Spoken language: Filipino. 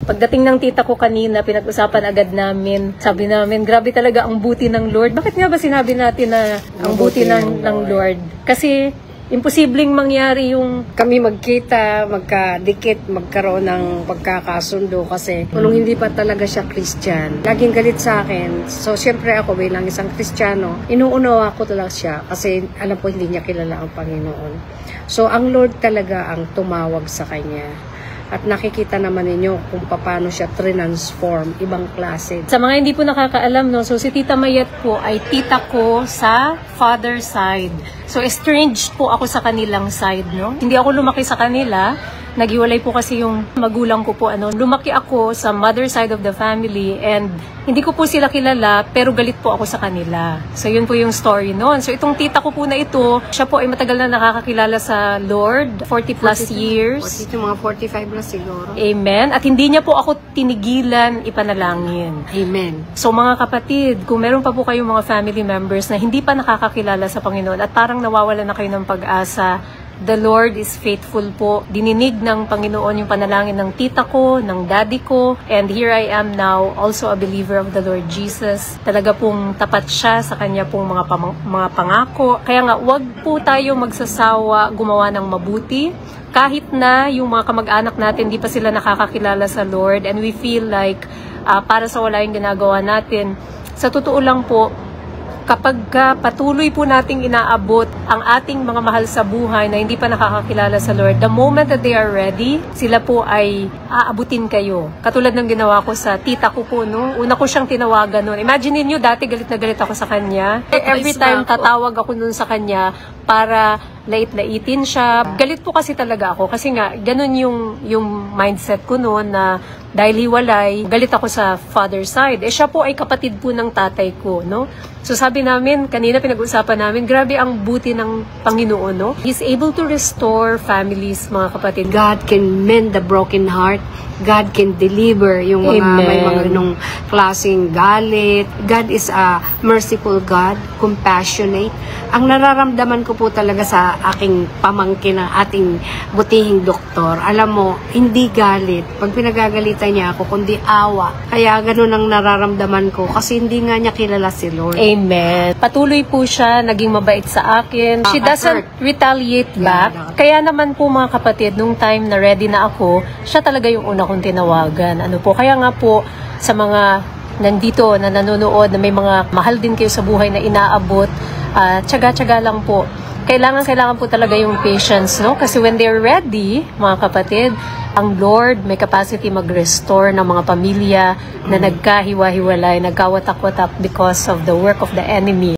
Pagdating ng tita ko kanina, pinag-usapan agad namin. Sabi namin, grabe talaga ang buti ng Lord. Bakit nga ba sinabi natin na ang buti ng Lord? Kasi imposibleng mangyari yung kami magkita, magkadikit, magkaroon ng pagkakasundo kasi kung hindi pa talaga siya Christian. Laging galit sa akin. So, syempre ako bilang isang Kristiyano, inuunawa ko talaga siya kasi alam po hindi niya kilala ang Panginoon. So, ang Lord talaga ang tumawag sa kanya. At nakikita naman ninyo kung paano siya transform, ibang klase. Sa mga hindi po nakakaalam, no, so si Tita Mayet po ay tita ko sa father side. So estranged po ako sa kanilang side, no. Hindi ako lumaki sa kanila. Naghiwalay po kasi yung magulang ko po, lumaki ako sa mother side of the family and hindi ko po sila kilala pero galit po ako sa kanila. So yun po yung story noon. So itong tita ko po na ito, siya po ay matagal na nakakakilala sa Lord, 40 plus years. Mga 45 na siguro. Amen. At hindi niya po ako tinigilan ipanalangin. Amen. So mga kapatid, kung meron pa po kayong mga family members na hindi pa nakakakilala sa Panginoon at parang nawawala na kayo ng pag-asa, the Lord is faithful po. Dininig ng Panginoon yung panalangin ng tita ko, ng daddy ko, and here I am now, also a believer of the Lord Jesus. Talaga pong tapat siya sa kanya pong mga pangako. Kaya nga, wag po tayo magsasawa gumawa ng mabuti. Kahit na yung mga kamag-anak natin, di pa sila nakakakilala sa Lord, and we feel like para sa wala yung ginagawa natin. Sa totoo lang po, kapag patuloy po nating inaabot ang ating mga mahal sa buhay na hindi pa nakakakilala sa Lord, the moment that they are ready, sila po ay aabutin kayo. Katulad ng ginawa ko sa tita ko po, no? Una ko siyang tinawagan noon. Imagine niyo, dati galit na galit ako sa kanya. Every time tatawag ako noon sa kanya para lait-laitin siya. Galit po kasi talaga ako kasi nga ganun yung mindset ko noon na dahil hiwalay, galit ako sa father side. Siya po ay kapatid po ng tatay ko, no? So sabi namin, kanina pinag-usapan namin, grabe ang buti ng Panginoon, no? He's able to restore families, mga kapatid. God can mend the broken heart. God can deliver yung mga may mga nung klaseng galit. God is a merciful God, compassionate. Ang nararamdaman ko po talaga sa aking pamangkin ng ating butihing doktor, alam mo, hindi galit. Pag pinagagalitan niya ako, kundi awa. Kaya ganun ang nararamdaman ko kasi hindi nga niya kilala si Lord. Amen. Patuloy po siya, naging mabait sa akin. She doesn't retaliate back. Kaya naman po mga kapatid, nung time na ready na ako, siya talaga yung una kong tinawagan. Kaya nga po sa mga nandito na nanonood na may mga mahal din kayo sa buhay na inaabot, tsaga-tsaga lang po. Kailangan po talaga yung patience, no? Kasi when they're ready, mga kapatid, ang Lord may capacity mag-restore ng mga pamilya na nagkahiwa-hiwalay, nagkawatak-watak because of the work of the enemy.